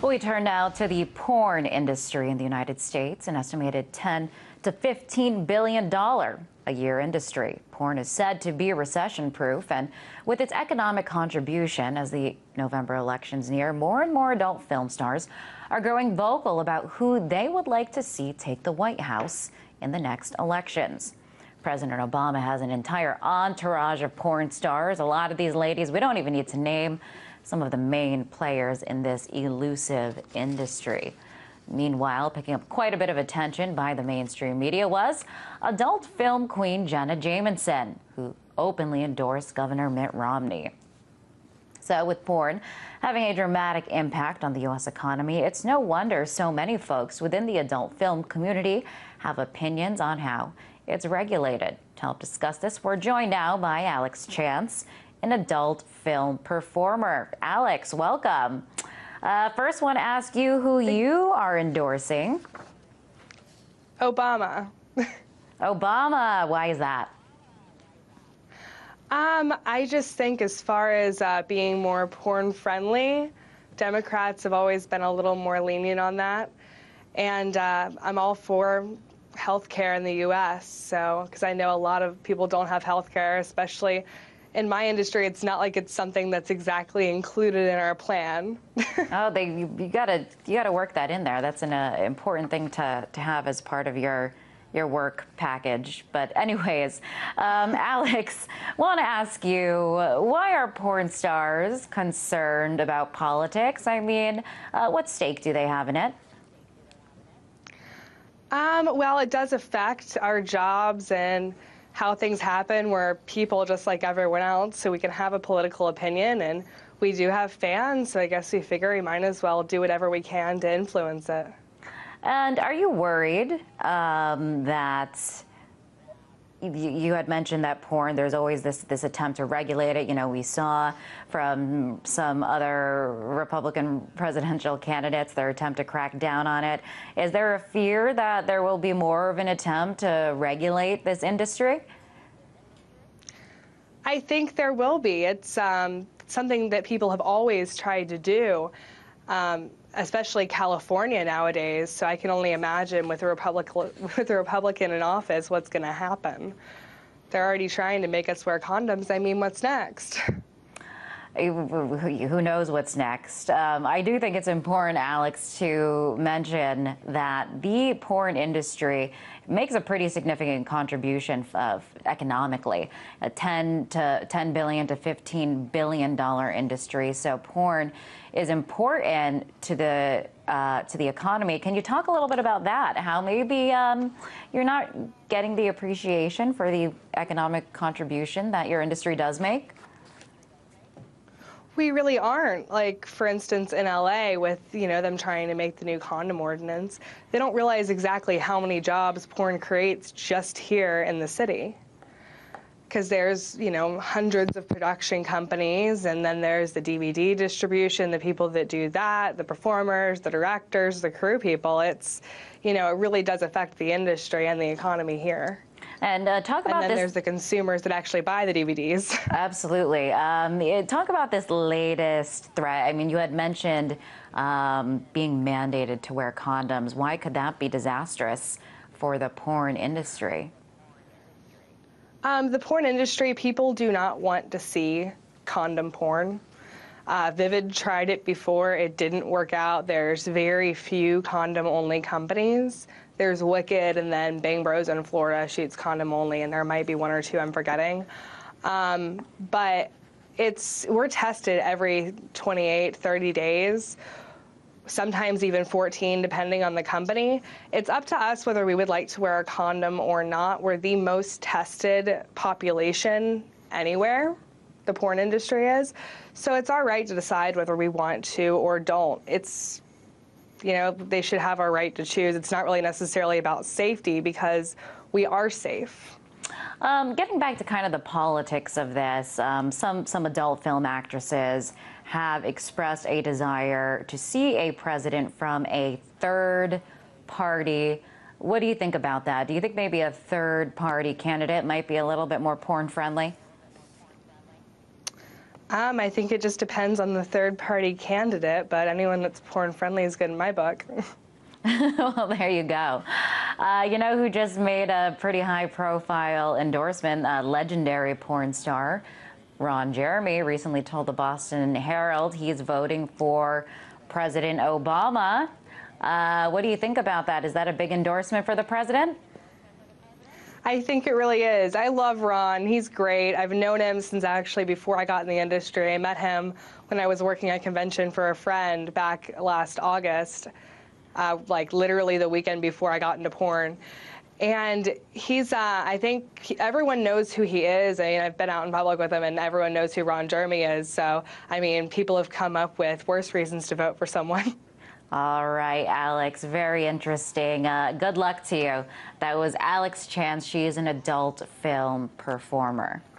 We turn now to the porn industry in the United States, an estimated $10 to $15 billion a year industry. Porn is said to be recession-proof, and with its economic contribution as the November elections near, more and more adult film stars are growing vocal about who they would like to see take the White House in the next elections. President Obama has an entire entourage of porn stars. A lot of these ladies, we don't even need to name some of the main players in this elusive industry. Meanwhile, picking up quite a bit of attention by the mainstream media was adult film queen Jenna Jameson, who openly endorsed Governor Mitt Romney. So with porn having a dramatic impact on the U.S. economy, it's no wonder so many folks within the adult film community have opinions on how it's regulated. To help discuss this, we're joined now by Alex Chance, an adult film performer. Alex, welcome. First, want to ask you who you are endorsing. Obama. Obama, why is that? I just think as far as being more porn friendly, Democrats have always been a little more lenient on that. And I'm all for health care in the U.S. So, because I know a lot of people don't have health care, especially in my industry. It's not like it's something that's exactly included in our plan. Oh, you gotta work that in there. That's an important thing to have as part of your work package. But anyways, Alex, want to ask you, why are porn stars concerned about politics? I mean, what stake do they have in it? Well, it does affect our jobs and how things happen. We're people just like everyone else, so we can have a political opinion, and we do have fans, so I guess we figure we might as well do whatever we can to influence it. And are you worried that you had mentioned that porn, there's always this attempt to regulate it? You know, we saw from some other Republican presidential candidates their attempt to crack down on it. Is there a fear that there will be more of an attempt to regulate this industry? I think there will be. It's something that people have always tried to do, especially California nowadays. So I can only imagine with a Republican in office what's going to happen. They're already trying to make us wear condoms. I mean, what's next? Who knows what's next? I do think it's important, Alex, to mention that the porn industry makes a pretty significant contribution economically, a $10 billion to $15 billion industry. So porn is important to the economy. Can you talk a little bit about that? How maybe you're not getting the appreciation for the economic contribution that your industry does make? We really aren't. Like, for instance, in LA with, them trying to make the new condom ordinance, they don't realize exactly how many jobs porn creates just here in the city. Because there's, hundreds of production companies, and then there's the DVD distribution, the people that do that, the performers, the directors, the crew people. It's, it really does affect the industry and the economy here. And talk about this. And then there's the consumers that actually buy the DVDs. Absolutely. Talk about this latest threat. I mean, you had mentioned being mandated to wear condoms. Why could that be disastrous for the porn industry? The porn industry, people do not want to see condom porn. Vivid tried it before. It didn't work out. There's very few condom-only companies. There's Wicked, and then Bang Bros in Florida shoots condom only, and there might be one or two I'm forgetting. But we're tested every 28, 30 days, sometimes even 14, depending on the company. It's up to us whether we would like to wear a condom or not. We're the most tested population anywhere, the porn industry is. So it's our right to decide whether we want to or don't. They should have our right to choose. It's not really necessarily about safety because we are safe. Getting back to kind of the politics of this, some adult film actresses have expressed a desire to see a president from a third party. What do you think about that? Do you think maybe a third party candidate might be a little bit more porn friendly? I think it just depends on the third-party candidate, but anyone that's porn-friendly is good in my book. Well, there you go. You know who just made a pretty high-profile endorsement? Legendary porn star Ron Jeremy recently told the Boston Herald he's voting for President Obama. What do you think about that? Is that a big endorsement for the president? I think it really is. I love Ron. He's great. I've known him since actually before I got in the industry. I met him when I was working at a convention for a friend back last August, like literally the weekend before I got into porn. And he's, I think everyone knows who he is. I mean, I've been out in public with him and everyone knows who Ron Jeremy is. So, I mean, people have come up with worse reasons to vote for someone. All right, Alex, very interesting. Good luck to you. That was Alex Chance. She is an adult film performer.